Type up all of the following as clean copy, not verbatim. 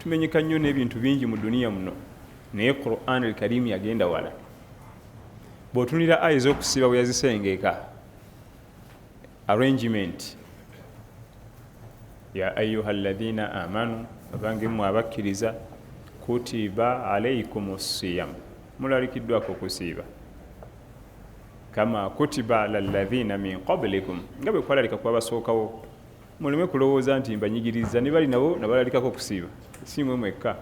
tumenyeka nnyo n'ebintu bingi mu duniya muno naye Qur'an al-Karim yagenda wala. Bw'otunira aya ez'okusiiba bwe yazisengeka arrangement ya ayuha alladhina amanu abange mu abakkiriza kutiba alaykumus siyam mulalikiddwako okusiiba kama kutiba ala alladhina min qablikum nga bwe kwalalika kwabasookawo muleme kulowooza nti mbanyigiriza ne bali nabo nabalalikako okusiiba si mwe mwekka.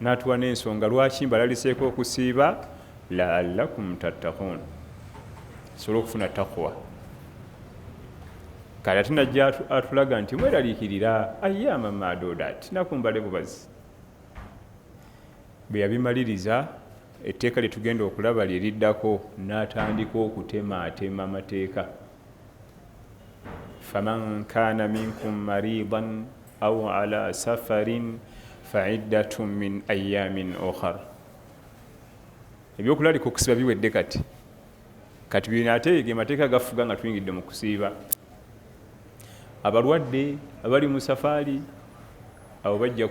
N'atuwa n'ensonga lwaki mbalaliseeko okusiiba la'allakum tattaqun sobola okufuna taqwa. Kale ate najja atulaga nti mweraliikirira ayyama maadudat nakumbale bubazi. Bwe yabimaliriza etteeka lye tugenda okulaba lye liddako n'atandika okutemaatema amateeka. faman kana minkum maridan aw ala safarin fa'iddatun min ayyamin ukhar. Ebyokulalika okusiiba biwedde kati bino ate ge mateeka gafuga nga tuyingidde mu kusiiba. Abalwadde abali mu safaari abo bajja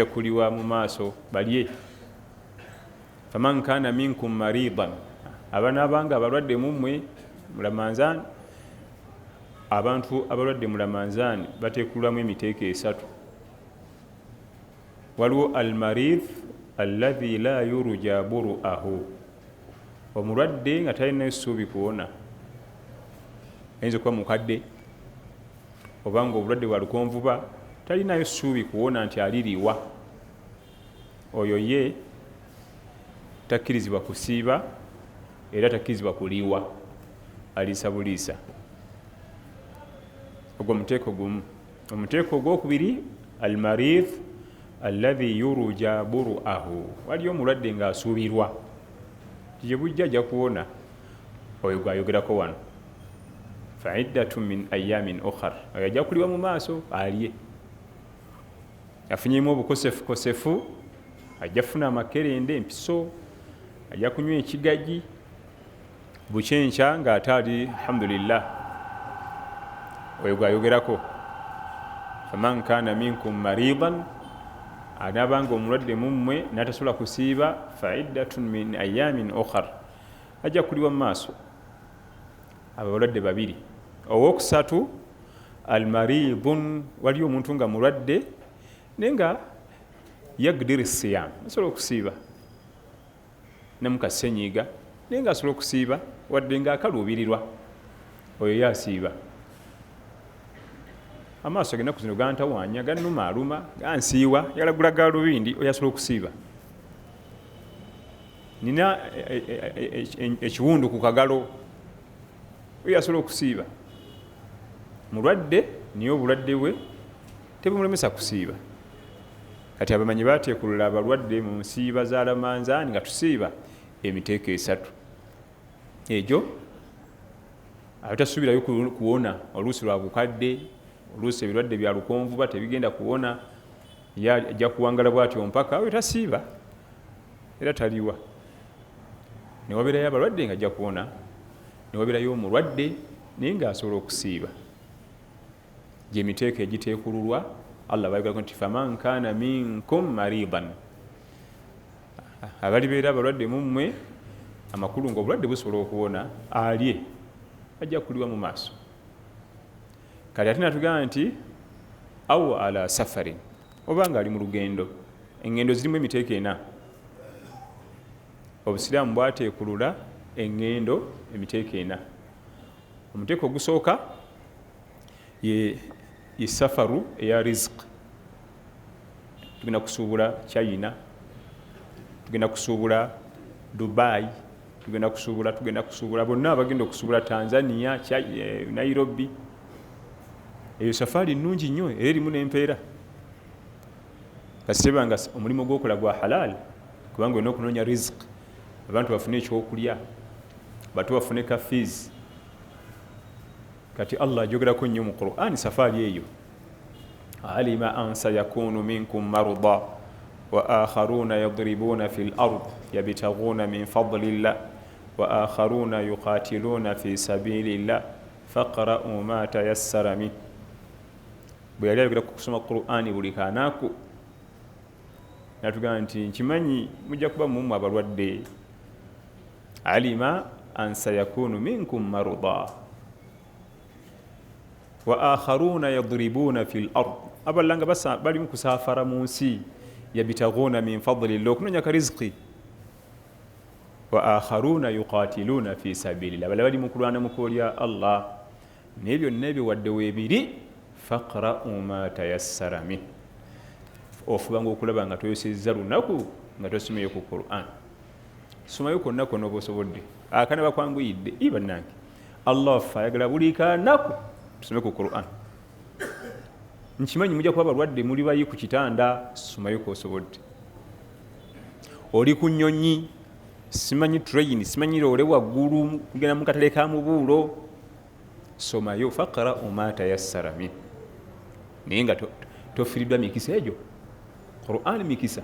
kuliwa mu maaso balye. faman kana minkum maridan abanaabanga abalwadde mummwe mulamanzaani. Abantu abalwadde mulamanzaani bateekulwamu emiteeka esatu. Waliwo almarid alladhi la yurja buruahu, omulwadde nga talina ssuubi kuwona. Ayinza okuba mukadde obanga obulwadde bwa lukonvuba talinayo ssuubi kuwona nti aliriwa. Oyo ye takkirizibwa kusiiba era takkirizibwa kuliwa, aliisa buliisa. Ogwo muteeko gumu. Omuteeko ogwokubiri almarid alladhi yurja buruahu, waliyo omulwadde ng'asuubirwa gye bujja ajja kuwona. Oyo gwayogerako wano fa'iddatun min ayyamin ukhar, oyo ajja kuliwa mu maaso alye. Afunyemu obukosefu ajja kufuna amakerende empiso, ajja kunywa ekigagi bukyenkya ng'ate ali alhamdulillah. Oyo gwayogerako faman kana minkum maridan, anaabanga omulwadde mummwe n'atasobola kusiiba fa'iddatun min ayyamin ukhar, ajja kuliwa mu maaso. Abo abalwadde babiri. Owokusatu almaridun, waliyo omuntu nga mulwadde naye nga yagdiri siyam, asobola okusiiba namukasenyiga naye nga asobola okusiiba wadde ng'akaluubirirwa. Oyo yasiiba. Amaaso genaku zino gantawaanya ganumaaluma gansiiwa yagala gula galubindi, oyo asobola okusiiba. Nina ekiwundu ku kagalo, oyo asobola okusiiba. Mulwadde niye obulwadde bwe tebumulemesa kusiiba. Kati abamanyi bateekulula abalwadde mu nsiiba za lamanzaani nga tusiiba emiteeko esatu. Egyo abatasuubirayo kuwona oluusi lwa bukadde, oluusi ebirwadde bya lukonvuba tebigenda kuwona, ajja kuwangala bw'atyo mpaka oyo tasiiba era taliwa. Ne wabeerayo abalwadde nga ajja kuwona, ne wabeerayo omulwadde naye ng'asobola okusiiba. Gye miteeko egiteekululwa Allah bayogerako nti faman kana minkum maridan, abalibeera abalwadde mummwe amakulu ng'obulwadde busobola okuwona alye, ajja kuliwa mu maaso. Kati ate natugamba nti aw ala safarin, obanga ali mu lugendo. Engendo zirimu emiteeko ena. Obusiraamu bwateekulula engendo emiteeko ena. Omuteeko ogusooka ye safaru eya rizq. Tugenda kusuubula Kyeyune, tugenda kusuubula Dubai, tugenda kusuubula bonna abagenda okusuubula Tanzania, Nairobi. Eyo safaari nnungi nnyo era erimu n'empeera. Kasitebanga omulimu gw'okola gwa halal, kubanga olina okunoonya rizq, abantu bafune ekyokulya, bato bafune kafiizi. Kati Allah ajogerako nnyo mu Qur'an safaari eyo. Alima an sayakunu minkum marda wa akharuna yadribuna fil ard yabtaghuna min fadlillah wa akharuna yuqatiluna fi sabilillah faqra'u ma tayassara min. bwe yali ayogera ku kusoma Qur'ani buli kaanaku natugamba nti nkimanyi mujja kuba mumu abalwadde alima an sayakunu minkum marda wa akharuna yadribuna fil ard abalanga bali mukusafara mu nsi yabitaghuna min fadlillah okunonya ka rizqi wa akharuna yuqatiluna fi sabilillah bali mukulwana mukolya Allah nebyo nebyo wadde webiri faqra'u ma tayassara min ofubanga okulaba nga toyosezza lunaku nga tosomeyo ku Qur'an somayo konna konna obosobodde akana bakwanguyidde ibannange Allah ayagala buli kanaku tusome ku Qur'an nkimanyi mujja kuba balwadde muli bayi ku kitanda somayo kosobodde oli ku nnyonyi simanyi train simanyi loole waggulu kugenda mu katale ka mubuulo somayo faqra'u ma tayassara min naye nga tofiiriddwa mikisa egyo Qur'an mikisa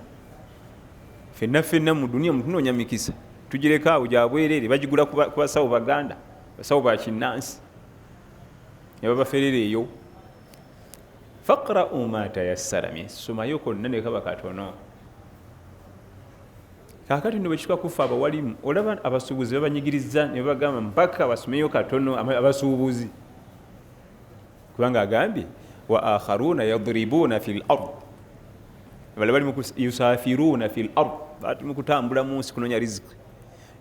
fenna mu dunia mutunoonya mikisa tugireka awo gyabwereere bagigula ku basawo baganda basawo bakinnansi ne babaferera eyo faqra'u ma tayassara min somayo konna ne kaba katono kakati nno bwekituuka kufa abawalimu olaba abasuubuzi babanyigiriza ne bagamba mpaka basomeyo katono abasuubuzi kubanga agambye wa akharuna yadribuna fil ard bali yusafiruna fil ard bati mukutambula mu nsi kunonya riziki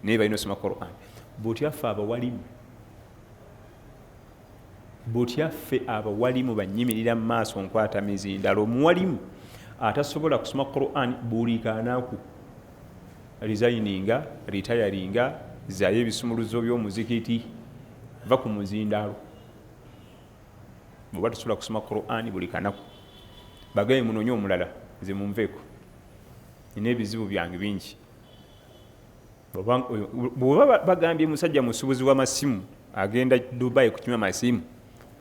naye balina osoma Qur'an bw'otyaffe abawalimu banyimirira mu maaso nkwata mizindalo omuwalimu atasobola kusoma Qur'an buli kaanaku resigninga retiringa zayo ebisumuluzo by'omuzikiti va ku muzindalo bw'oba tosobola kusoma Qur'an buli kaanaku bagaye munonye omulala nze munveeko nina ebizibu byange bingi bw'oba bagambye musajja musuubuzi w'amasimu agenda Dubai kukima amasimu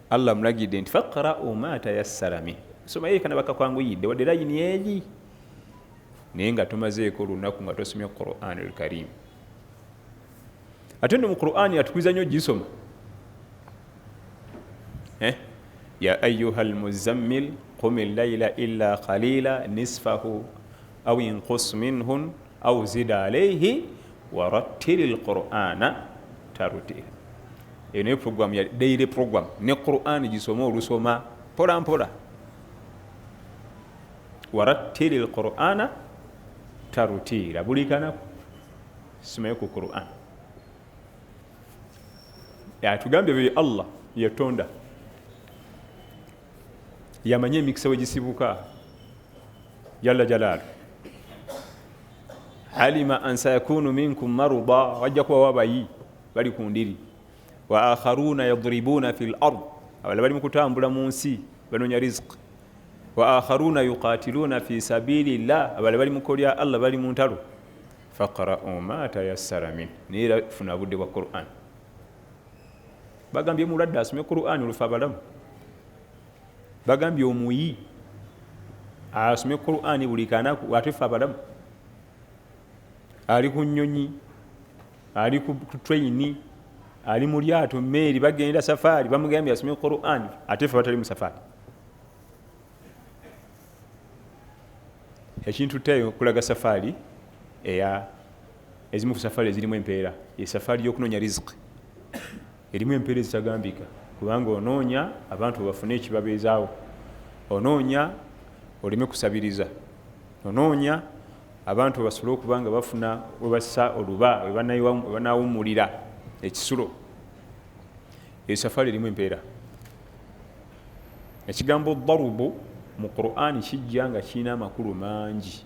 Allah mulagidde nti faqra'u ma tayassara min somayo kana bakakwanguyidde wadde layini egi naye nga tomazeeko olunaku nga tosomye Qur'an al-Karim ate nno mu Qur'an atukwiza nnyo gisoma ya ayyuha al-muzammil qum al-layla illa qalila nisfahu aw inqus minhu aw zid alayhi wa rattil al-Qur'ana tartila ene program ya daily program ne Qur'an gisoma olusoma pola mpola wa rattil al-Qur'ana tartila buli kanaku somayo ku Qur'an ya tugambye bye Allah yatonda yamanye emikisa wegisibuka jalla jalaalu alima an sayakunu minkum marda wajja kuba wabayi bali ku ndiri wa akharuna yadribuna fil ard abala bali mukutambula mu nsi banonya rizqi wa akharuna yuqatiluna fi sabilillah abala bali mukolya Allah bali mu ntalo faqra'u ma tayassara min nira funa budde wa Qur'an bagambye Mulwadde asome Qur'an olufa balamu bagambye omuyi asome Qur'an buli kaanaku atufa balamu ali ku nnyonyi ali ku train ali mu lyato meeri bagenda safari bamugambye asome Qur'an atefa batali mu safari ekintu tayo kulaga safari ezimu ku safari ezirimu empeera esafari y'okunonya riziki erimu empeera ezitagambika kubanga onoonya abantu bafune ekibabeezaawo onoonya oleme kusabiriza onoonya abantu basobole okubanga bafuna webassa oluba webanawumulira ekisulo esafari erimu empeera ekigambo darubu mu Qur'an kijja nga kirina amakulu mangi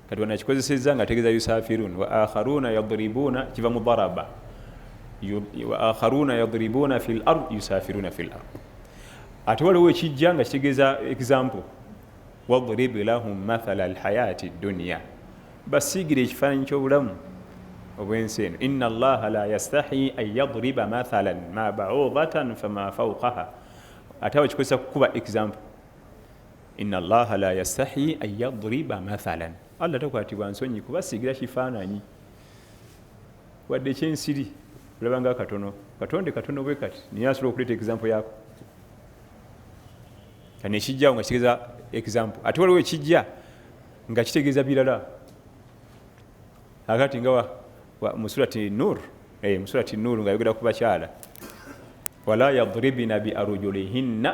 kati wanakikozesezza nga ategeeza yusafirun wa akharuna yadribuna kiva mu daraba wa akharuna yadribuna fil ard yusafiruna fil ard ate waliwo ekijja nga kitegeeza example wadrib lahum mathala alhayati dunya basiigire ekifaananyi ky'obulamu obw'ensi eno inna allaha la yastahi an yadriba mathalan ma ba'udatan fama fawqaha ate awo kikozesa kukuba example inna allaha la yastahi an yadriba mathalan Allah takwatibwa nsonyi kubasiigira kifaananyi wadde ekyensiri olabanga katono katonde katono bwe kati niye asobola okuleeta example yako kane kijja nga kitegeeza example ate waliwo ekijja nga kitegeeza birala akati nga mu surati nur mu surati nur nga yogera ku bakyala wala yadribina bi arjulihinna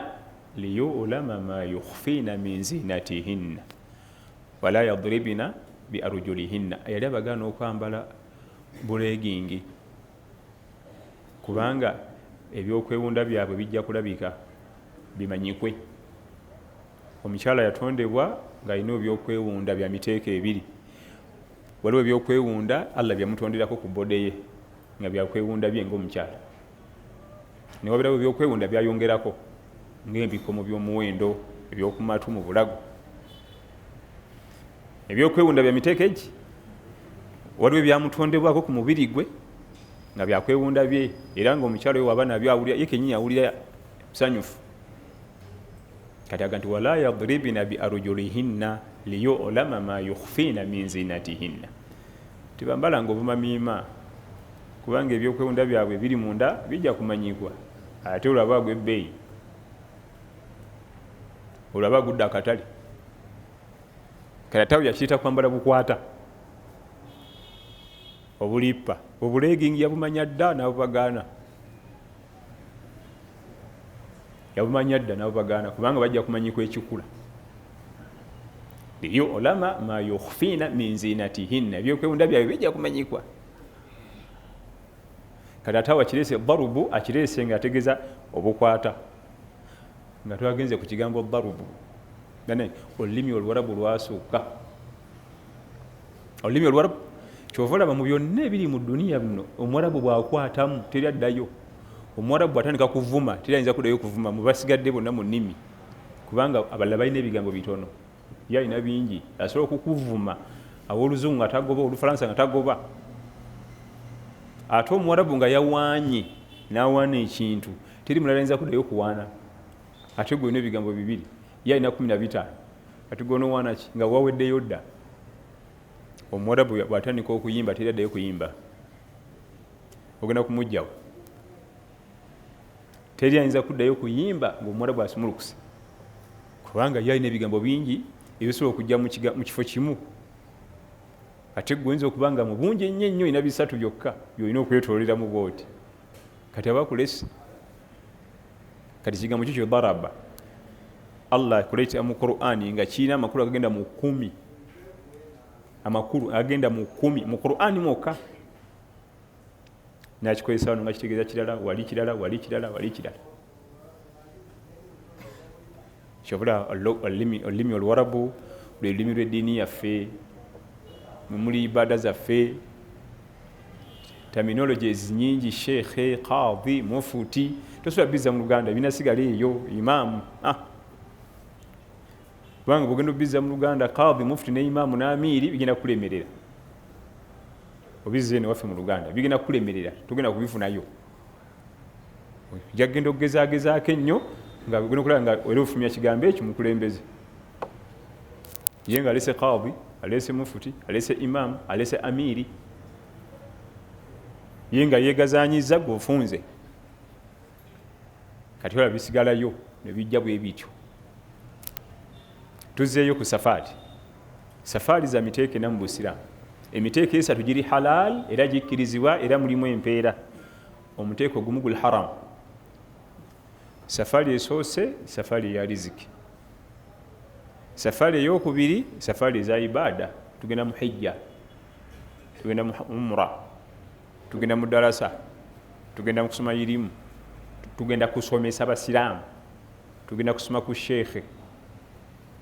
liyulama ma yukhfina min zinatihinna wala yadribina bi arjulihinna yali abagaana okwambala bulegingi kubanga ebyokwewunda byabwe bijja kulabika bimanyikwe omukyala yatondebwa ng'alina ebyokwewunda bya miteeko ebiri waliwo ebyokwewunda Allah byamutonderako ku bode ye nga byakwewunda bye ng'omukyala ne wabirawo ebyokwewunda byayongerako ng'ebikomo by'omuwendo ebyokumatu mu bulago ebyokwewunda bya miteeko egi waliwo ebyamutondebwako ku mubiri gwe nga byakwewunda bye era ng'omukyala we waba nabyo awulira ye kennyini awulira musanyufu kati aga nti wala yadribina bi arjulihinna liyulama ma yukhfina min zinatihinna tibambalanga obumamiima kubanga ebyokwewunda byabwe biri munda bijja kumanyibwa ate olaba gw'ebbeeyi olaba gudda akatale kalatawo yakiyita kwambala bukwata obulipa obulegingi yabumanya dda n'abubagaana yabumanya dda n'abubagaana kubanga bajja kumanyikwa ekikula liyulama ma yukhfina min zinatihinna ebyokwewunda byabwe bijja kumanyikwa kati ate akirese darubu akirese nga ategeeza obukwata nga twagenze ku kigambo darubu nane olulimi olwarabu lwasooka olulimi olwarabu kyova olaba mu byonna ebiri mu duniya buno omwarabu bwakwatamu teri addayo omwarabu bwatandika kuvuma teri ayinza kuddayo kuvuma mu basigadde bonna mu nnimi kubanga abalala balina ebigambo bitono ye alina bingi asobola okukuvuma aw'oluzungu nga tagoba olufalansa nga tagoba ate omwarabu nga yawaanye n'awaana ekintu teri mulala ayinza kuddayo kuwaana ate gwe olina ebigambo bibiri ye alina 15 ate gwe onowaana ki nga waweddeyo dda omwarabu bw'atandika okuyimba teri addayo kuyimba ogenda kumugjawo teri ayinza kuddayo kuyimba ng'omwarabu asumulukuse kubanga ye alina ebigambo bingi ebisobola okujja mu kifo kimu ate gwe oyinza okuba nga mu bungi ennyo ennyo ina 3 byokka byolina okwetooleramu bwoti kati abakulesi kati kigambo kikyo daraba Allah kuleeta mu Qur'ani nga kirina amakulu agagenda mu 10 amakulu agenda mu 10 mu Qur'ani mwokka nakikozesa wano nga kitegeeza kirala wali kirala wali kirala wali kirala kyobula olulimi olwarabu lwe lulimi lw'eddiini yaffe muli ibada zaffe terminologies nyingi shekhe qadhi mufuti tosobola biza mu Luganda binasigala eyo Imaam kubanga bwogenda obiza mu Luganda qadhi mufuti ne Imaam n'amiri bigenda kulemerera obize ne waffe mu Luganda bigenda kulemerera tugenda kubifunayo jagenda okugezaagezaako ennyo nga bigenda okulaba nga era ofumya kigambo ekyo mukulembeze ye nga alese qadhi alese mufuti alese Imaam alese amiri ye nga yeegazanyiza gwofunze kati ola bisigalayo nebijja bwe bityo tuzzeeyo ku safaari za miteeko ena mu Busiraamu emiteeko esatu giri halal era gikkirizibwa era mulimu empeera omuteeko gumu gul haram safaari esoose safaari eya riziki safaari eyokubiri safaari eza ibaada tugenda mu hijja tugenda mu umra tugenda mu darasa tugenda mu kusoma irimu tugenda kusomesa abasiraamu tugenda kusoma ku sheekhe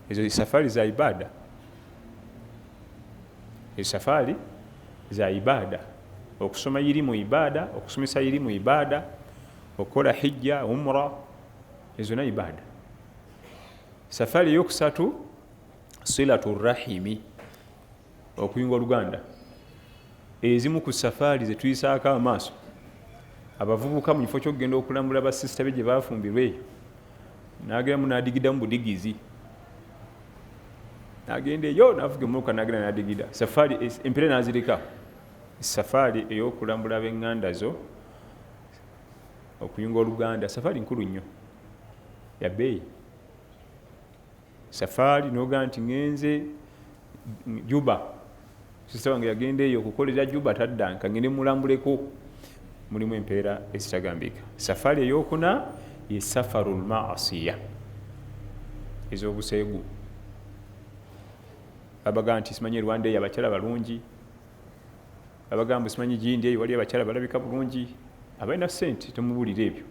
ezo safaari za ibaada ezo safaari za ibaada okusoma irimu ibaada okusomesa irimu ibaada okukola hijja umra ezo na ibaada safaari eyokusatu silatu rahimi okuyunga oluganda ezimu ku safaari zetuyisaako amaaso abavubuka mu kifo kyokugenda okulambula basisita be gye bafumbirwa eyo n'ageramu n'adigiddamu budigizi n'agenda eyo n'avuga emmuluka n'agenda n'adigida safaari empere n'azireka safaari ey'okulambula ab'eŋŋanda zo okuyunga oluganda safaari nkulu nnyo ya bbeeyi Safari noga nti ngenze Juba, sisita wange yagenda eyo okukolera Juba taddanka ngende mulambuleko, mulimu empeera ezitagambika. Safari eyokuna ye safarul maasiya, ez'obuseegu. Abaga nti simanyi Rwanda eyo abakyala balungi, abagamba simanyi Gindi eyo wali abakyala balabika bulungi, abalina ssente temubulira ebyo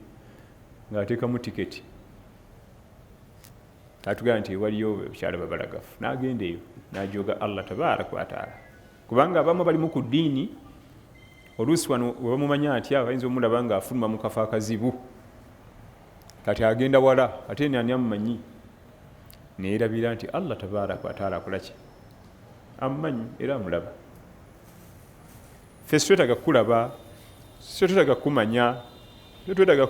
ng'ateekamu tiketi atugamba nti waliyo abakyala babalagafu, n'agenda eyo n'ajoga Allah tabaaraka wa taala. Kubanga abamu balimu ku ddiini, oluusi wano we bamumanya atya bayinza omulaba ng'afuluma mu kafo akazibu, kati agenda wala ate ani amumanyi, neerabira nti Allah tabaaraka wa taala akola ki, amumanyi era amulaba. Ffe twetaaga kulaba, twetaaga kumanya, twetaaga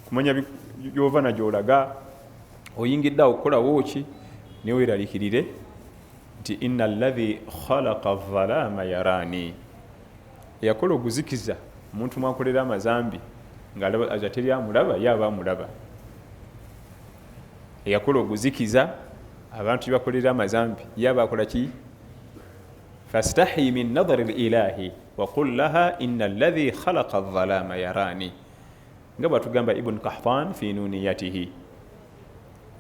kumanya by'ova na gy'olaga. Oyingidde awo okukolawo ki neweeraliikirire nti inna alladhi khalaqa adh-dhalaama yaraani, eyakola oguzikiza omuntu mwakolera amazambi ng'alaba teri amulaba ye aba amulaba. Eyakola oguzikiza abantu bakolera amazambi ye aba akola ki? Fastahi min nadhari al-ilahi wa qul laha inna alladhi khalaqa adh-dhalaama yaraani, nga bwatugamba Ibn Kahtan fi nuniyatihi.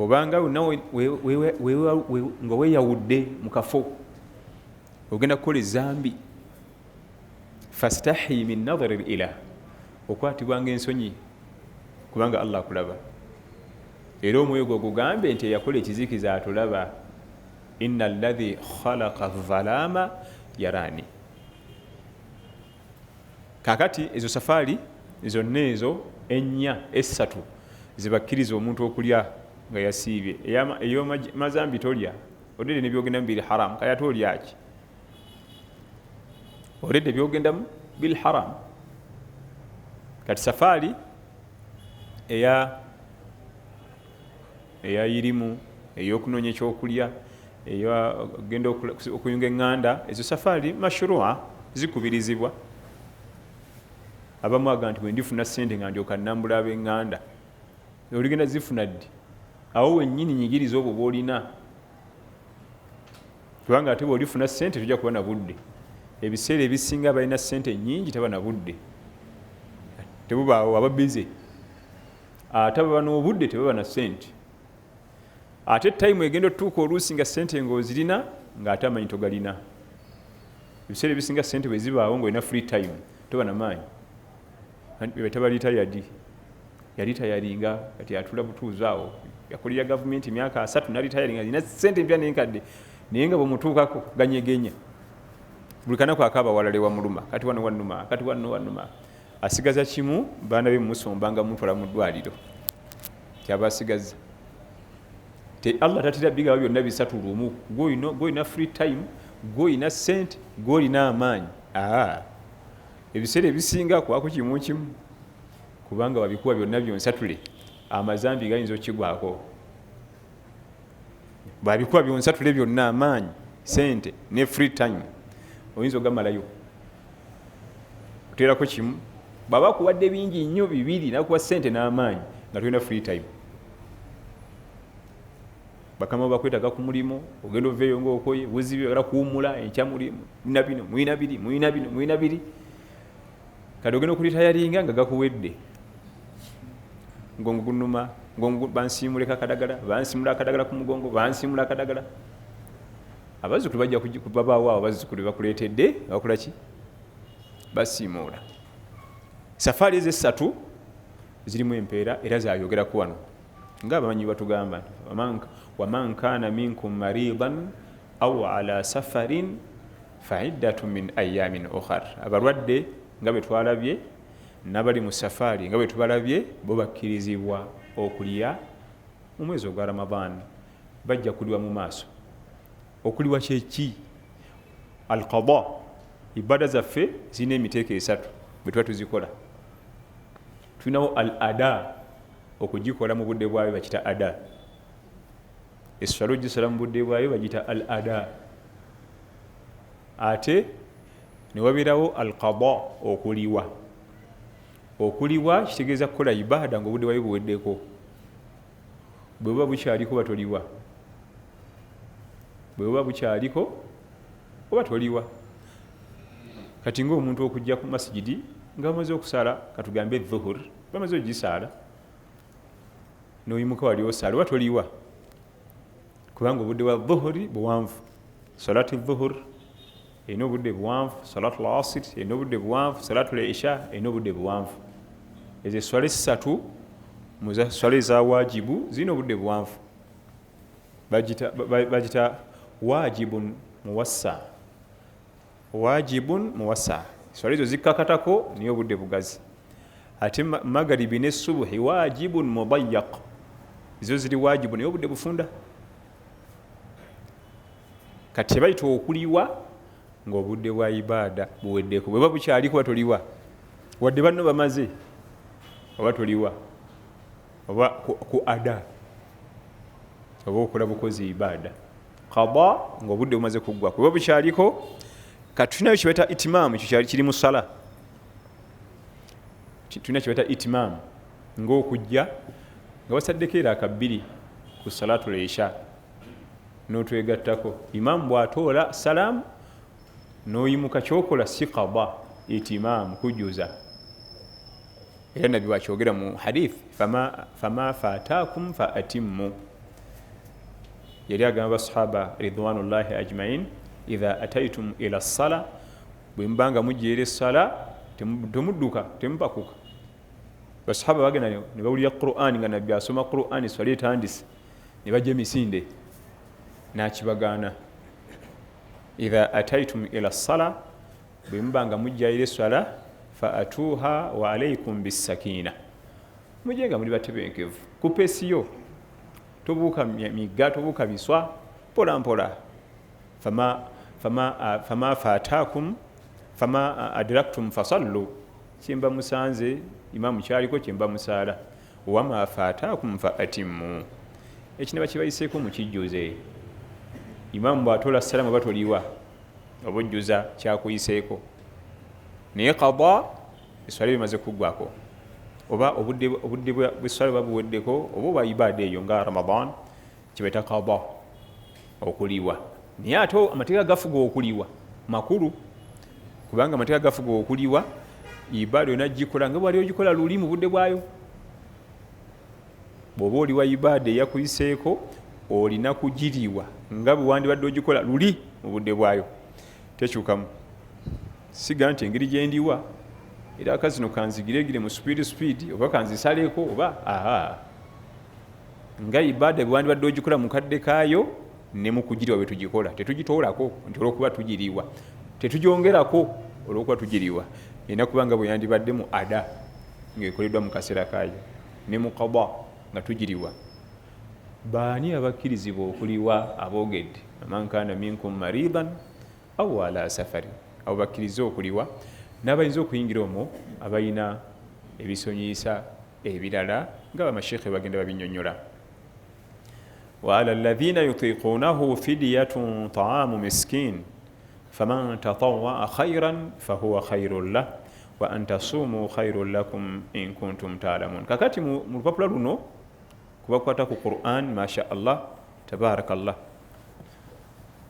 Obanga nga weeyawudde mu kafo ogenda kukola ezambi, fastahi min nadhari al-ilah, okwatibwanga ensonyi kubanga Allah akulaba. Era omwoyo gwo gugambe nti eyakola ekizikiza atulaba. Inna alladhi khalaqa adh-dhalaama yaraani. Kakati ezo safari zonna ezo ennya essatu zibakkiriza omuntu okulya nga yasiibye. Ey'amazambi tolya, odede nebyogenda bil haram, kaya tolya ki? Odede byogenda bil haram. Kati safari eyayirimu, ey'okunoonya ekyokulya, eyagenda okuyunga eŋŋanda, ezo safari mashrua, zikubirizibwa. Abamu aga nti bwendifuna ssente nga ndyoka nnambula ab'eŋŋanda, oligenda zifuna ddi? Awo wennyini nyigiriza obwo bw'olina, kubanga ate bw'olifuna ssente tujja kuba na budde. Ebiseera ebisinga balina ssente nnyingi taba na budde, tebubaawo, aba bize. Ate baba n'obudde tebaba na ssente. Ate time egenda otuuka oluusi nga ssente ng'ozirina ng'ate amanyi togalina. Ebiseera ebisinga ssente bwe zibaawo ng'olina free time toba na maanyi. Taba retired, yaritayaringa kati atula butuuzi awo, yakolera gavumenti emyaka 3 naritayaringa, alina ssente empya n'enkadde, naye nga bwemutuukako ganyegenya. Buli kanaku akaaba walale wamuluma, kati wano wannuma, kati wano wannuma. Asigaza kimu, baana be mumusombanga mutwala mu ddwaliro, kyaba asigaza. Allah tatira biga byonna bisatu lumu, gw'olina free time, gw'olina ssente, gw'olina amaanyi. Ebiseera ebisinga kwako kimu kimu, kubanga wabikuwa byonna byonsatule, amazambi gayinza okigwako. Bwabikuwa byonsatule byonna, amaanyi, ssente ne free time, oyinza ogamalayo. Oteerako kimu, bw'aba akuwadde bingi nnyo bibiri, nakuwa ssente n'amaanyi nga tolina free time. Bakama bakwetaga ku mulimu, ogenda oveeyo ng'okoye, buzibe wala kuwummula, enkya mulimu, mulina bino, mulina biri, mulina bino, mulina biri. Kati ogenda okulitayaringa nga gakuwedde. Mugongo gunuma, bansiimuleka akadagala, bansiimula akadagala ku mugongo, bansiimula akadagala. Abazzukulu bajja babaawo awo, abazzukulu bakuleetedde, bakola ki? Basiimuula. Safari ezo essatu zirimu empeera era zayogeraku wano. Ng'abamanyi batugamba nti waman kaana minkum maridan aw ala safarin fa iddatun min ayamin ukhar. Abalwadde nga bwe twalabye, n'abali mu safari nga bwe tubalabye, bo bakkirizibwa okulya mu mwezi ogwa Ramadan, bajja kuliwa mu maaso. Okuliwa kyeki? Al-qada. Ibada zaffe zirina emiteeko esatu bwe tuba tuzikola. Tulinawo al-ada, okugikola mu budde bwayo bakita ada. Esswala ogisala mu budde bwayo bagita al-ada. Ate ne wabeerawo al-qada, okuliwa. Okuliwa kitegeeza kukola ibada ng'obudde bwayo buweddeko. Bwe buba bukyaliko batoliwa. bwe buba bukyaliko oba toliwa. Kati ng'omuntu okujja ku masjidi nga bamaze okusala katugambe dhuhur bamaze ogisaala n'oyimuka wali osala oba toliwa kubanga obudde bwa dhuhuri buwanvu. Salati dhuhur erina obudde buwanvu, salatu lasir erina obudde buwanvu, salatu lisha erina obudde buwanvu. Ezo eswala esatu mu swala eza wajibu zirina obudde buwanvu. Bagita wajibun muwassa, wajibun muwassa. Swala ezo zikkakatako niyo obudde bugazi. Ate magaribi ne subuhi wajibun mudayyaq, zo ziri wajibu niyo obudde bufunda. Kati bayita okuliwa ng'obudde bwa ibaada buweddeko. Bwe buba bukyaliko oba toliwa, wadde banno bamaze oba toliwa, oba ku ada oba okola bukozi ibaada. Qada ng'obudde bumaze kuggwa. Bwe buba bukyaliko kati tulinayo kye bayita itimaamu, ekyo kyali kiri mu ssala. Tulina kye bayita itimaamu ng'okujja nga wasaddeko era akabbiri ku salatu lisha n'otwegattako. Imaamu bw'atoola salaamu n'oyimuka, kyokola si qada, itimaamu kujjuza. Era nabbi bwakyogera mu hadith, fama faataakum fa atimmu. Yali agamba basahaba ridwanullahi ajmain, idha ataitum ila ssala, bwe mubanga mujja eri essala temudduka temupakuka. Basahaba bagenda ne bawulira Qur'an nga nabbi asoma Qur'an essala etandise ne bajja emisinde n'akibagaana. Idha ataitum ila ssala, bwe mubanga mujja eri essala fa atuha wa alaikum bisakina, mujje nga muli batebenkevu ku peesiyo, tobuuka migga tobuuka biswa, mpola mpola. Fama faataakum fama adraktum fasallu, kyemba musanze imaamu kyaliko kyemba musaala. Wama faataakum fa atimmu, ekino bakibayiseeko mu kijjuze. Imaamu bw'atoola salaamu oba toliwa oba ojjuza kyakuyiseeko. Naye qada esswala bimaze kuggwako, oba obudde bw'esswala buba buweddeko, oba obwa ibaada eyo nga Ramadan kibayita qada, okuliwa. Naye ate amateeka gafuga okuliwa makulu, kubanga amateeka gafuga okuliwa ibaada yonna gikola nga bwali ogikola luli mu budde bwayo. Bw'oba oliwa ibaada eyakuyiseeko olina kugiriwa nga bwe wandibadde ogikola luli mu budde bwayo, tekyukamu. Siga nti engeri gye ndiwa era akazino kanzigiregire mu speed oba kanzisaleko oba nga ibaada bwe wandibadde ogikola mu kadde kaayo ne mu kugiriwa bwe tugikola. Tetugitoolako nti olw'okuba tugiriwa, tetugyongerako olw'okuba tugiriwa. Erina kubanga bwe yandibadde mu ada ng'ekoleddwa mu kaseera kaayo, ne mu qada nga tugiriwa. Baani abakkirizibwa okuliwa? Aboogedde man kaana minkum maridan aw ala safari, abo bakkiriza okuliwa. N'abayinza okuyingira omwo abalina ebisonyiisa ebirala nga bamasheekhe bagenda babinnyonnyola. Wa ala alladhina yutiquunahu fidyatun ta'amu miskin faman tatawwa'a khayran fahuwa khayrun lah wa an tasuumu khayrun lakum in kuntum ta'lamun. Kakati mu lupapula luno kubakwata ku Qur'an, masha Allah tabarakallah,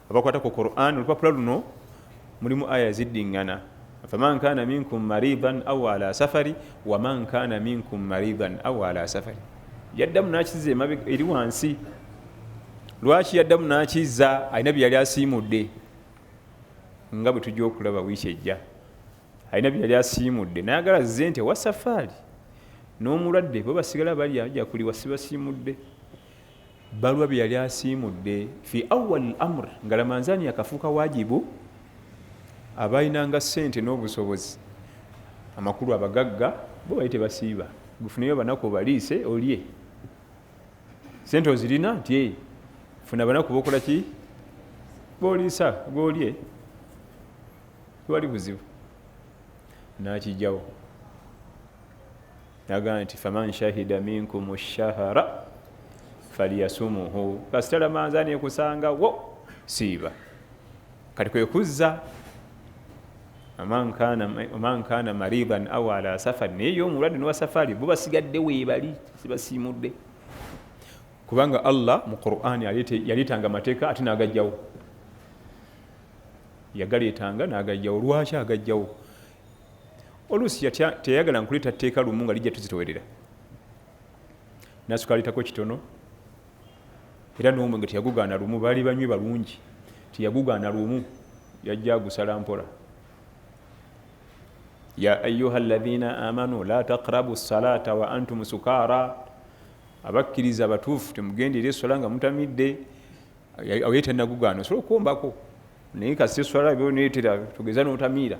abakwata ku Qur'an olupapula luno mulimu aya ziddiŋŋana. Faman kana minkum maridan aw ala safari wa man kana minkum maridan aw ala safari. Yaddamu n'akizza emabega eri wansi. Lwaki yaddamu n'akizza? Alina bye yali asiimudde, nga bwe tujja okulaba wiiki ejja. Alina bye yali asiimudde n'ayagala azze nti wa safaari n'omulwadde bo basigala bali ajja kuliwa sibasiimudde. Balwa bye yali asiimudde fi awwal amr, nga lamanzaani yakafuuka wajibu. Abalinanga ssente n'obusobozi amakulu abagagga bo bali tebasiiba, gufuneyo banaku obaliise olye. Ssente ozirina nti funa banaku bokola ki? Booliisa gwolye, tewali buzibu. N'akijjawo n'agamba nti faman shahida minkum ash-shahra falyasumuhu, kasita lamanzaani ekusangawo siiba. Kati kwe kuzza man kana maridan aw ala safari, naye yo omulwadde n'owa safaari bo basigadde weebali sibasiimudde. kubanga Allah mu Qur'ani yaleetanga amateeka ate n'agajjawo, yagaleetanga n'agajjawo. Lwaki agajjawo? Oluusi teyayagala nkuleeta tteeka lumu nga lijja tuzitowerera, nasooka aleetako kitono, era n'omwenge teyagugaana lumu, baali banywi balungi, teyagugaana lumu, yajja agusala mpola. Ya ayyuha alladhina amanu la taqrabu salata wa antum sukara, abakkiriza abatuufu temugendera essola nga mutamidde. Awo ye tannagugaana, osobola okuwombako naye kasi essola byoneetera tugeza n'otamiira.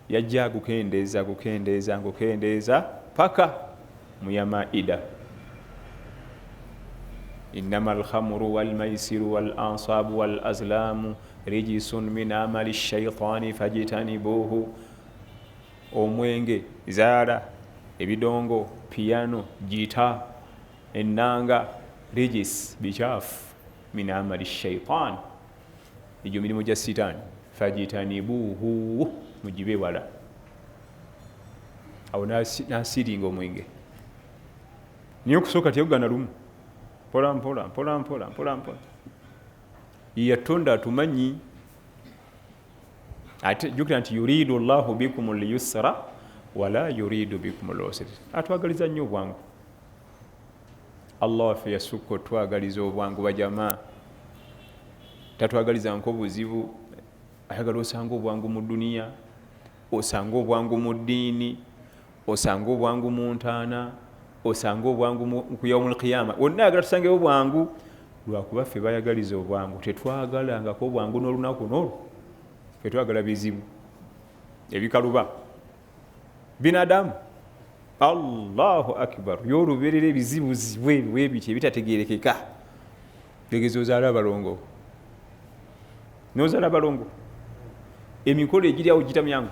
Yajja gukendeeza paka muya Maida. Innama alkhamru walmaisiru walansabu walazlamu rijisun min amali shaitani fajitanibuhu. Omwenge, zaala, ebidongo, piano, gita, ennanga, rijis, bikyafu, min amali shaitani, egyo mirimu gya sitaani. Fajitanibuhu, mugibe wala. Awo nasiringa omwenge, naye okusooka teyagugaana lumu, mpola mpola. Yatonda atumanyi, ate jjukira nti yuridu llahu bikum lyusra wala yuridu bikum lusra. Atwagaliza nnyo obwangu. Allah waffe yasukka otwagaliza obwangu bajamaa, tatwagaliza nk'obuzibu. Ayagala osanga obwangu mu duniya, osanga obwangu mu ddiini, osanga obwangu mu ntaana, osanga obwangu ku yaumul qiyama. Wonna ayagala tusangewo obwangu. Lwakuba ffe bayagaliza obwangu, tetwagalangako obwangu n'olunaku n'olwo. Ffe twagala bizibu ebikaluba binadamu. Allahu akbar, y'olubeerera ebizibu zibwe biti ebitategeerekeka. Tegeza ozaala abalongo, n'ozaala abalongo, emikolo egiri awo gitamyangu.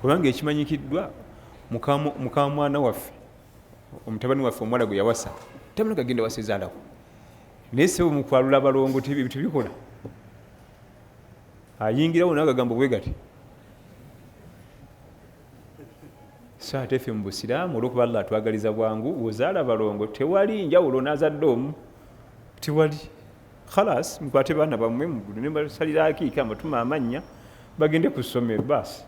Kubanga ekimanyikiddwa muka mwana waffe, omutabani waffe omuwala gwe yawasa, tamala gagenda wasezaalawo, naye sebo mukwalula abalongo tebikola. Ayingirawo n'agagamba bwe gati. So ate ffe mu Busiraamu olw'okuba Allah atwagaliza bwangu, ozaala balongo tewali njawulo n'azadde omu, tewali. Khalas, mukwate baana bammwe ne basalira akiika amatuma amannya bagende ku ssomero baasi.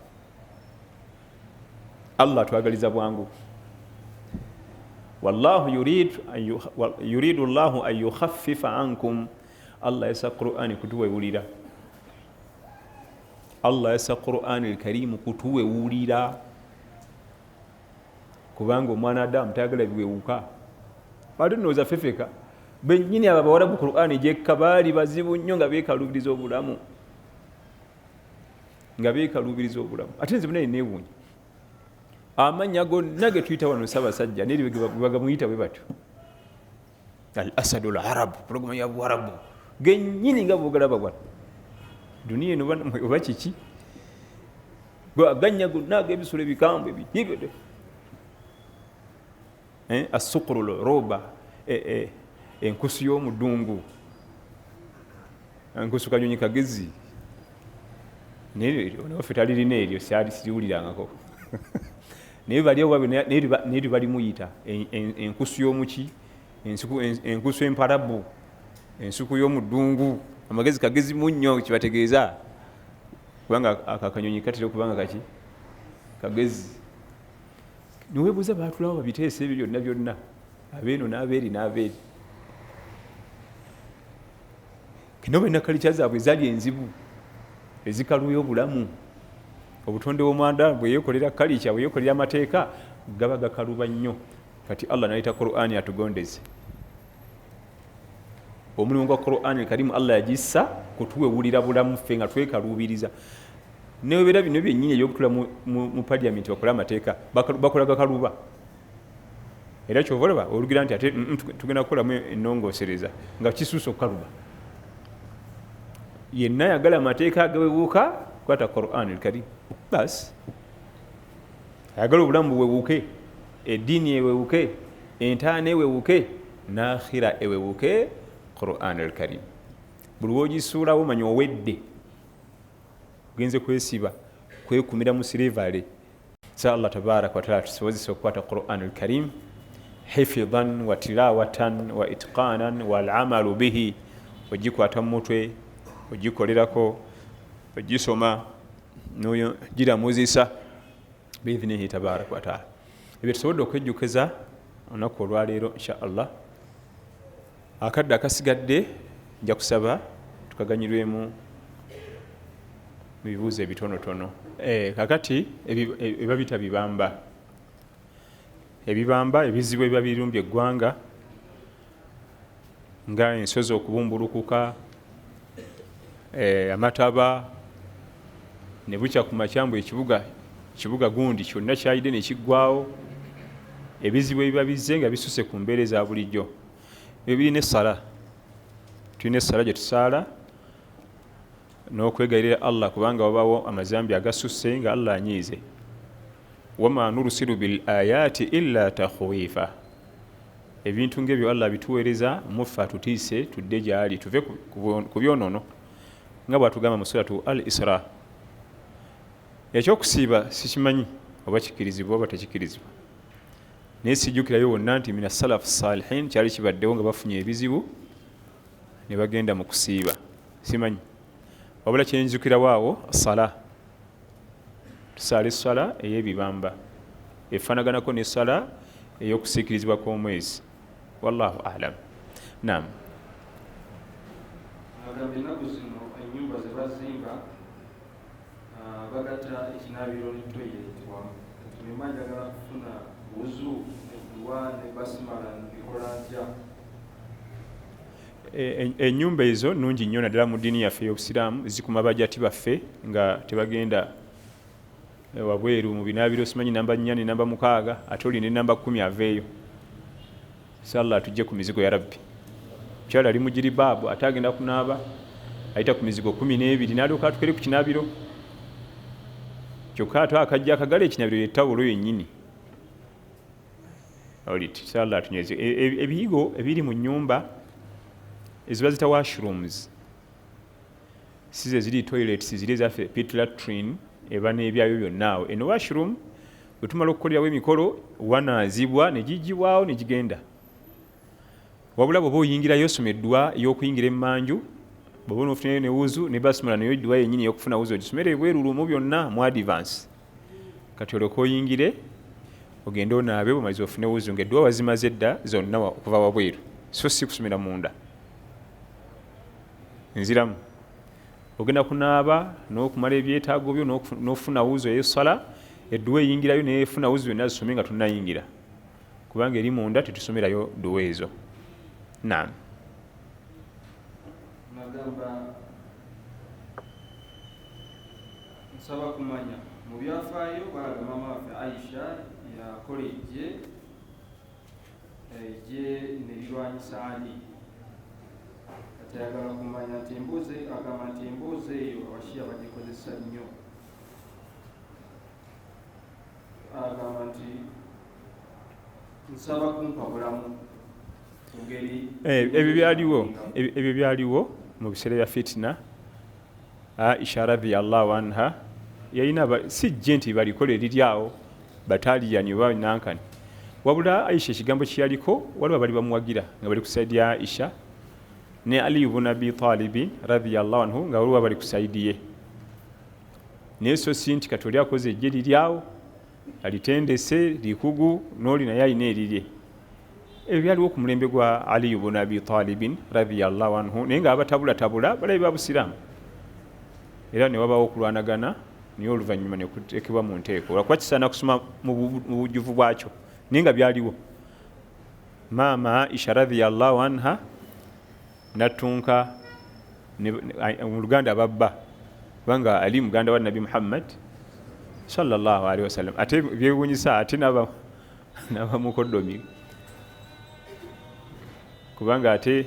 Allah atwagaliza bwangu. Wallahu yuridu Allahu an yukhaffifa ankum. Allah yasa Qur'ani kutuwewulira. Allah yasa Qur'ani al-Karim kutuwewulira. Kubanga omwana Adamu tayagala biwewuka. Ate nnooza fefeka. Bennyini abo abawarabu Qur'ani gyekka baali bazibu nnyo nga beekalubiriza obulamu. Ate nze buna neewuunya. Amannya gonna ge tuyita wano Ssaabasajja n'eri bagamuyita bwe batyo. Al-Asadul Arab, pulogulamu ya Buwarabu. Gennyini nga bw'ogalaba bwano. Duniya eno oba kiki? Aganya gonna ag'ebisolo ebikambwe ebiyigede. As-suqru roba, enkusu y'omudungu, enkusu kanyonyi kagezi. Naffe talirina eryo siriwulirangako. Naye bali balimuyita enkusu y'omuki, enkusu empalabu, ensuku y'omudungu. Amagezi kagezi munnyo kibategeeza, kubanga akakanyonyi katera okubanga kaki kagezi. Niweebuuza baatulawo babiteesa ebyo byonna abeeno n'abeeri. Kino balina kalica zaabwe ezaali enzibu ezikaluya obulamu. Obutonde bw'omwanda bwe yeekolera kalica, bwe yeekolera amateeka gaba gakaluba nnyo. Kati Allah n'ayita Qur'ani atugondeze. Omulimu gwa Qur'ani Karimu Allah yagissa kutuwewulira bulamu ffe nga twekaluubiriza. Newebeera bino byennyini ebyokutula mu parliament bakola amateeka bakola gakaluba. Era kyova olaba olugira nti ate tugenda kukolamu ennongoosereza nga kisuusa okukaluba. Yenna ayagala amateeka agawewuuka kwata Qur'ani Karimu. Basi ayagala obulamu buwewuuke, eddiini ewewuuke, entaana ewewuuke, n'akhira ewewuuke, Qur'an al-Karim. Buli w'ogisuulawo manya owedde, ogenze kwesiba kwekumira mu sirivale. Sa Allah tabaraka wa taala tusobozesa okukwata Qur'an al-Karim hifidhan wa tilawatan wa itqanan wal amalu bihi ogikwata mu mutwe ogikolerako ogisoma nogiramuzisa biidhnihi tabaraka wa taala. Ebyo tusobodde okwejjukiza olunaku olwaleero insha allah. Akadde akasigadde nja kusaba tukaganyirwemu mu bibuuzo ebitonotono. Kakati ebiba bita bibamba, ebibamba ebizibu ebiba birumbye eggwanga nga ensozi okubumbulukuka, amataba ne bukya ku makyambu ekibuga gundi kyonna kyayidde ne kiggwawo. Ebizibu ebiba bizze nga bisuse ku mbeera eza bulijjo. Ebirina essala, tulina essala gye tusaala n'okwegayirira Allah kubanga wabaawo amazambi agasusse nga Allah anyiize. Wama nurusilu bil ayati illa takhwifa. Ebintu ng'ebyo Allah bituweereza mufa tutiise tudde gyali tuve ku byonono nga bw'atugamba mu suratu al-Isra. Ekyokusiiba sikimanyi oba kikirizibwa oba tekikirizibwa, naye sijjukirayo wonna nti mina salafu salihin kyali kibaddewo nga bafunye ebizibu ne bagenda mu kusiiba, simanyi. Wabula kyenjukirawo awo sala, tusaala essala ey'ebibamba efaanaganako n'essala ey'okusiikirizibwa kw'omwezi. Wallahu alam. Naam. Agambye ennaku zino ennyumba ze bazimba bagatta ekinaabiro ne toyireti wamu. Tulimu njagala kufuna wuzu edduwa ne basimala bikola ntya? Ennyumba ezo nnungi nnyo naddala mu ddiini yaffe ey'Obusiraamu, zikuma bajjati baffe nga tebagenda wabweru mu binaabiro, simanyi namba 4 ne namba 6 ate oli ne namba 10 aveeyo. Inshallah tujje ku mizigo ya Rabbi. Kyala ali mu jiribaabu ate agenda kunaaba ayita ku mizigo 12 n'alyoka atukere ku kinaabiro. Kyokka ate akajja akagala ekinaabiro yettawulo yennyini. Oliti inshallah tunyweze ebiyigo ebiri mu nnyumba eziba zita washrooms, size ziri toilets ziri zaffe pit latrine eba n'ebyayo byonna. Eno washroom bwe tumala okukolerawo emikolo wanaazibwa ne gigibwawo ne gigenda. Wabula bw'oba oyingirayo osoma eddwa ey'okuyingira emmanju, bw'oba n'ofunayo ne wuzu ne basimala nayo eddwa yennyini ey'okufuna wuzu ogisomere bwerulumu byonna mu advance. Kati olyoka oyingire ogende onaabe bw'omaliza ofune wuzu ng'eddwa wazimaze edda zonna okuva wabweru, so si kusomera munda. Nziramu ogenda kunaaba n'okumala ebyetaago byo n'ofuna wuzu ey'essala, eddwa eyingirayo n'efuna wuzu yonna zisome nga tunnayingira, kubanga eri munda tetusomerayo dduwa ezo. Naam. Nagamba nsaba kumanya mu byafaayo balaga maama waffe Aisha yakola ejje ne lirwanyisa Ali. Ayagala kumanya nti agamba nti emboozi eyo abashiya bagikozesa nnyo. Agamba nti nsaba kumpa bulamu ku ngeri ebyo byaliwo mu biseera bya fitina. Aisha radhiyallahu anha yalina sijje nti balikola eriryawo bataliyani oba nankani, wabula Aisha ekigambo kyeyaliko waliwo bali bamuwagira nga bali ku saidi ya Aisha ne Ali ibn Abi Talib radhiyallahu anhu nga waliwo bali ku saidi ye. Naye so si nti kati oli akoze ejje liryawo alitendese likugu n'oli naye alina erirye. Ebyo byaliwo ku mulembe gwa Ali ibn Abi Talib radhiyallahu anhu, naye nga abatabulatabula balabi ba Busiraamu, era ne wabaawo okulwanagana niyo oluvannyuma ne kuteekebwa mu nteeko. Olwakuba kisaana kusoma mu bujjuvu bwakyo, naye nga byaliwo. Maama Aisha radhiyallahu anha natunka mu Luganda babba, kubanga Ali muganda wa Nabi Muhammad sallallahu alaihi wasallam. Ate byewuunyisa ate n'abamukoddomi, kubanga ate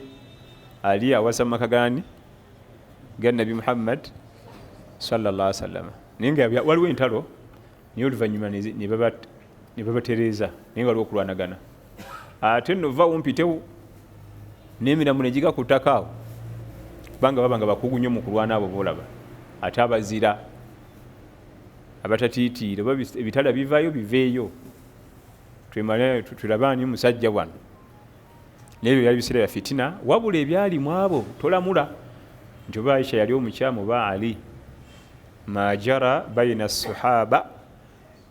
Ali awasa maka gani ga Nabi Muhammad sallallahu alaihi wasallam. Naye nga waliwo entalo niyo oluvannyuma ne babatereeza, naye waliwo okulwanagana. Ate nova wumpitewo n'emiramu ne giga ku ttaka awo, kubanga baba nga bakugu nnyo mu kulwana abo boolaba. Ate abazira abatatiitiira oba ebitala bivaayo biveeyo. twemale tulabani musajja wano nebyo byali biseera bya fitina wabula ebyali mu abo tolamula nti oba Aisha yali omukyamu oba Ali majara bayina sahaba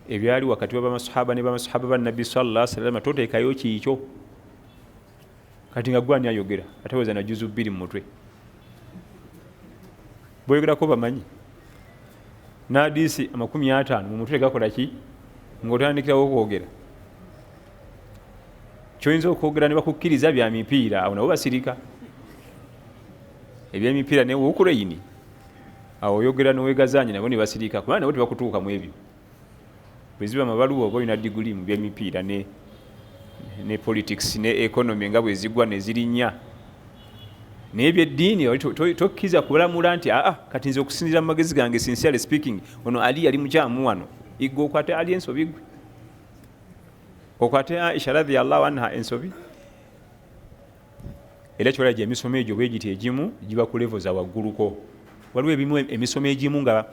ebyali wakati w'abamasahaba ne bamasahaba ba Nabbi sallallahu alaihi wasallam toteekayo kiikyo kati nga gwani ayogera ataweza na juzu 2 mu mutwe boyogerako bamanyi n'hadiisi 50 mu mutwe gakola ki ng'otandikirawo okwogera kyoyinza okwogera ne bakukkiriza bya mipiira awo nabo basirika ebyemipiira ne Ukraine awo oyogera n'owegazanya nabo ne basirika kubanga nabo tebakutuuka mu ebyo bweziba amabaluwa oba olina diguli mu byemipiira ne politics ne economy nga bwe zigwa ne zirinnya n'ebyeddiini tokkiza kulamula nti kati nze okusinziira mu magezi gange sincerely speaking ono Ali yali mukyamu wano igwe okwate Ali ensobi gwe okwate Aisha radhiyallahu anha ensobi era kyolaga emisomo egyo bwegiti egimu giba ku level za wagguluko waliwo ebimu emisomo egimu nga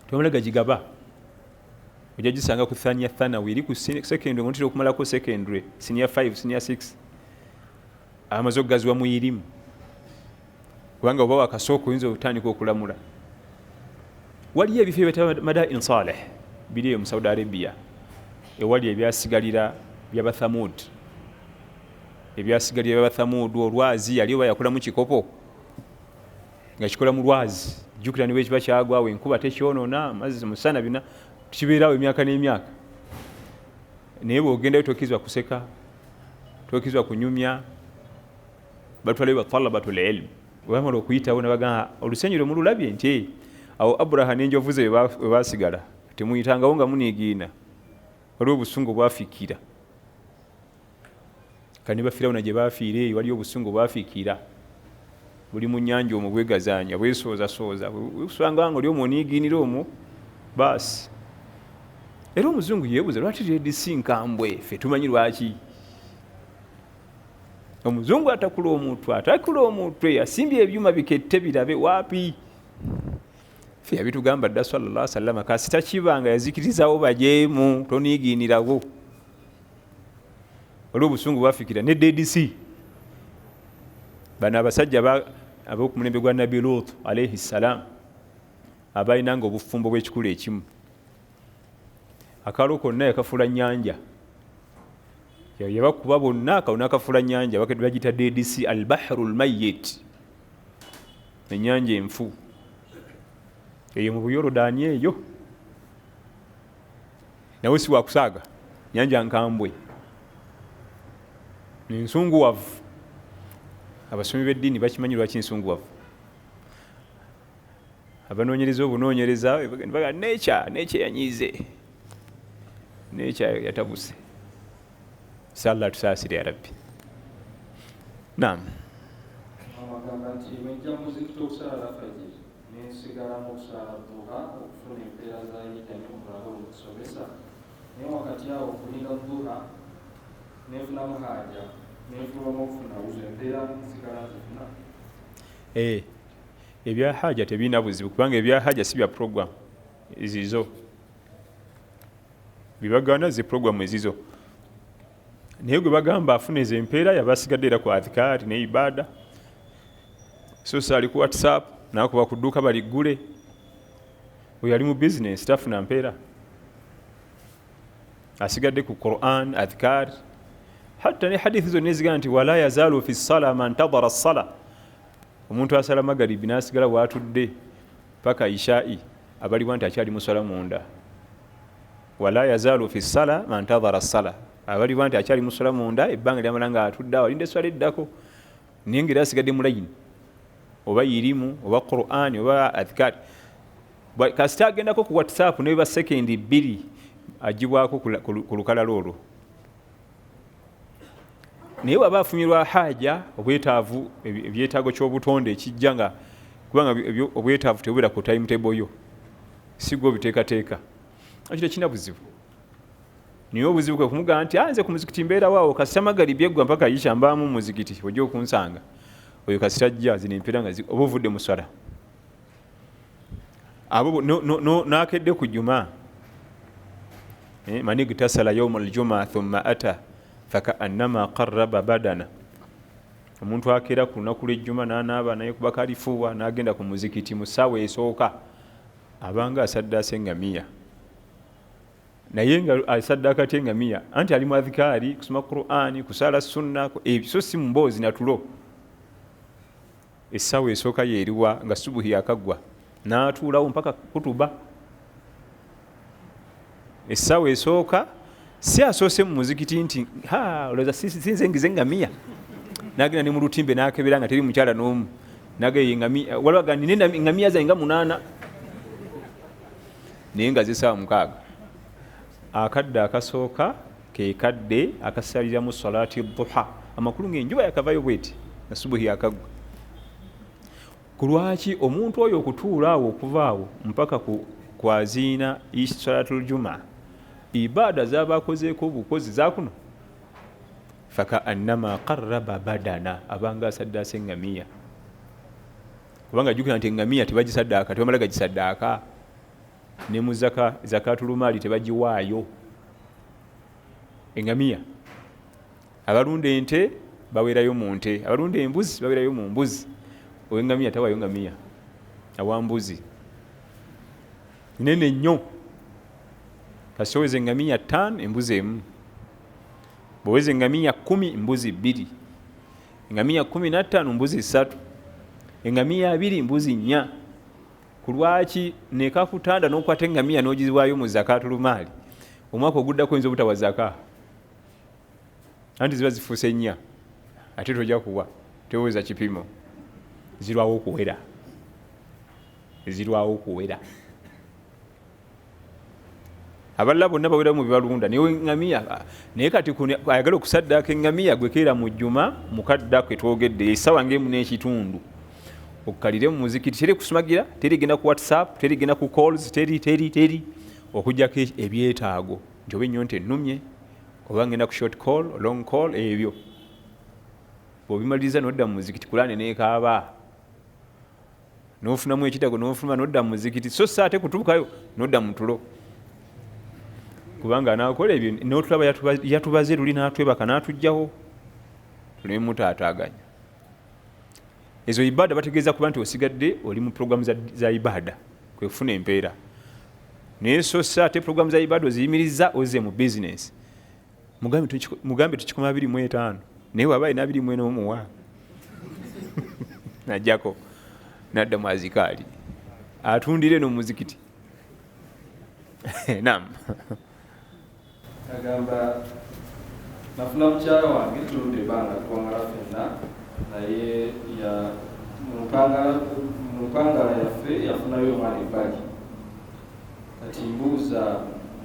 twamulaga gigaba ojja gisanga ku thania thanawi eri ku secondary ngontera okumalako secondary senior 5 senior 6 amaze okugaziwa mu irimu kubanga oba wakasooka oyinza okutandika okulamula waliyo ebifo ebyetaba madain saleh biri mu Saudi Arabia ewali ebyasigalira byabathamud olwazi yali oba yakola mu kikopo nga kikola mu lwazi jjukira niwe ekiba kyagwawo enkuba tekyonoona amazzi musana bina kibeerawo emyaka n'emyaka naye bw'ogendayo tokkizibwa kuseka tokkizibwa kunyumya batwalayo batalabatul ilm bwamala okuyitawo nabagamba olusenyi lwe mululabye nti awo Abraham n'enjovu ze bwe basigala temuyitangawo nga muniigiina waliwo obusungu bwafiikira kandi bafiirawo na gye bafiira eyo waliyo obusungu bwafiikira buli mu nnyanja omwo bwegazanya bwesoozasooza usanga nga oli omwo oniigiinira omwo baasi era omuzungu yeebuuza lwaki TDC nkambwe ffe tumanyi lwaki omuzungu atakula omutwe asimbye ebyuma bikette birabe waapi ffe yabitugamba dda sallallahu alaihi wasallam kasita kibanga yazikirizawo bajeemu toniigiinirawo waliwo obusungu bwafikira ne DDC bano abasajja ab'okumulembe gwa Nabi Lut alaihi salam abalinanga obufumbo bw'ekikulu ekimu akalo konna yakafuula nnyanja yabakuba bonna akalo n'akafuula nnyanja bagita DDC al-bahru al-mayyit ennyanja enfu eyo mu Buyorodaani eyo nawe si wakusaaga nyanja nkambwe ensunguwavu abasomi b'eddiini bakimanyi lwaki ensunguwavu abanoonyereza obunoonyereza baga nature yanyiize nature yatabuse salla tusaasire ya rabbi naam amagamba nti wenja muzikiti okusaala fajiri nensigalamu okusaala duha okufuna empeera za yidda nemukulaga olukusomesa naye wakati awo okulinga duha nenfunamu haja nenfubamu okufuna uzo empeera nsigala nzifuna ebya haja tebirina buzibu kubanga ebya haja si bya program ezizo bibagana zi program ezizo naye gwe bagamba afuna ezo empeera yabasigadde era ku adhikaari ne ibada so sali ku WhatsApp nakuba ku dduuka baliggule oyo ali mu business tafuna mpeera asigadde ku Quran adhikaari hatta ne hadithi zonna ezigamba nti wala yazaalu fi ssala man ntadhara ssala omuntu asala magaribi n'asigala bw'atudde paka ishai abaliwo nti akyali musala munda wala yazaalu fi ssala man ntadhara ssala abaliwo nti akyali musala munda ebbanga lyamala nga atudde awo alinda esswala eddako naye ngeri asigadde mu layini oba irimu oba Qur'an oba adhikaari kasita agendako ku WhatsApp ne biba sekendi 2 agibwako ku lukalala olwo naye waba afumirwa haja obwetaavu ebyetaago ky'obutonde ekijja nga kubanga obwetaavu tebubeera ku timetable yo sigwa obiteekateeka ekyo tekina buzibu naye obuzibu kwe kumugamba nti nze ku muzikiti mbeera waawo kasita magalibi eggwa mpaka yisha mbaamu muzikiti ojja okunsanga oyo kasita ajja zino empeera nga oba ovudde mu swala abo n'akedde ku juma man igtasala yawma aljumaa thumma ata fakaannama qarraba badana, omuntu akeera ku lunaku lw'ejjuma n'anaaba naye kuba kalifuuwa n'agenda ku muzikiti mu ssaawa esooka abanga asaddaasa engamiya. Naye nga asaddaaka atya engamiya anti ali mu adhikaari, kusoma Qur'ani, kusaala sunna, ebyo so si mu mboozi na tulo. Essaawa esooka yeeriwa nga subuhi yakaggwa n'atuulawo mpaka kutuba. Essaawa esooka si asoose mu muzikiti nti olowooza sinze ngize engamiya, n'agenda ne mu lutimbe n'akebera nga teri mukyala n'omu, n'agenda engamiya walaga nina engamiya zange nga 8 naye nga zisaawa 6. Akadde akasooka ke kadde akasaliramu salaati duha, amakulu ng'enjuba yakavayo bweti nga subuhi yakaggwa. Ku lwaki omuntu oyo okutuula awo okuva awo mpaka kwaziina salaatul jumaa, ibaada z'abakozeeko obukozi zakuno, fakaannama qarraba badana, abanga asaddaasa engamiya. Kubanga jjukira nti engamiya tebagisaddaaka, tebamala gagisaddaaka. Ne mu zakatulumaali tebagiwaayo engamiya. Abalunda ente baweerayo mu nte, abalunda embuzi baweerayo mu mbuzi. Ow'engamiya tawaayo ngamiya, awa mbuzi nene nnyo. Kasita oweza engamiya 5 embuzi 1, bw'oweza engamiya 10 embuzi 2, engamiya 15 mbuzi 3, engamiya 2 mbuzi 4. Ku lwaki nekakutanda n'okwata engamiya n'ogiwaayo mu zakatulumaali, omwaka oguddako oyinza obutawa zaka, anti ziba zifuuse 4 ate tojja kuwa, teweza kipimo, zirwawo okuwera, zirwawo okuwera. Abalala bonna bawera mu bibalunda, naye engamiya, naye kati ayagala okusaddaaka engamiya gwe keera mu jjuma mukadda kwe twogedde essaawa ng'emu n'ekitundu, okukalire mu muzikiti, teri kusumagira, teri genda ku WhatsApp, teri genda ku calls, teri okujjako ebyetaago nti oba ennyonta ennumye, oba ngenda ku short call, long call, ebyo bw'obimaliriza n'odda mu muzikiti, Kulaani n'ekaaba, n'ofunamu ekitaago n'ofuluma n'odda mu muzikiti, so ate kutuukayo n'odda mu tulo. Kubanga anaakola ebyo n'otulaba yatubaze luli n'atwebaka n'atugjawo, tuleme mutaataaganya. Ezo ibaada bategeeza kuba nti osigadde oli mu programu za ibaada, kwe kufuna empeera. Naye so ate programu za ibaada oziyimiriza oze mu business, mugambe tukikoma 25, naye waba alina 24 omuwa najjako n'adda mu azikaali atundire no mu muzikiti. Naam. Agamba nafuna mukyala wange tuludde ebbanga tuwangala ffenna, naye mu mpangala yaffe yafunayo omwana Mpagi. Kati mbuuza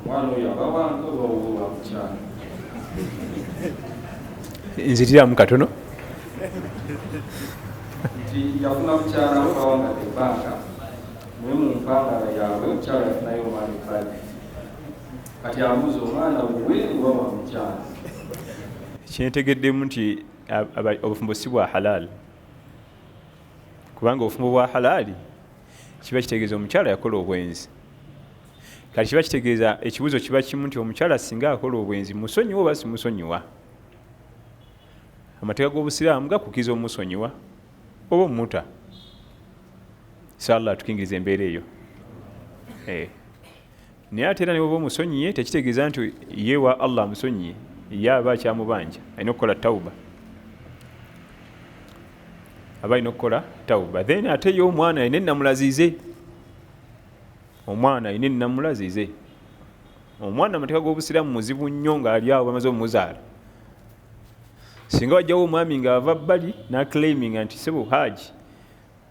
omwana oyo aba wange oba oba mukyala? Nzitiramu katono. Nti yafuna mukyala we bawangadde ebbanga, naye mu mpangala yaabwe omukyala yafunayo omwana Mpagi. Kati abuuza omwana we oba wa mukyala? Kyentegeddemu nti obufumbo si bwa halaali, kubanga obufumbo bwa halaali kiba kitegeeza omukyala yakola obwenzi. Kati kiba kitegeeza ekibuuzo kiba kimu nti omukyala singa akola obwenzi musonyiwa oba simusonyiwa. Amateeka g'Obusiraamu gakukiza omusonyiwa oba omuta. Inshallah tukingiriza embeera eyo. Naye ate era ne bw'oba omusonyiye tekitegeeza nti ye wa Allah amusonyiye, ye aba akyamubanja, alina okukola tawuba. Aba alina okukola tawuba. Then ate ye omwana alina ennamula ziize. Omwana alina ennamula ziize. Omwana amateeka g'Obusiraamu muzibu nnyo ng'ali awo bamaze omuzaala. Singa wajjawo omwami ng'ava bbali n'aclaiminga nti sebo Haji,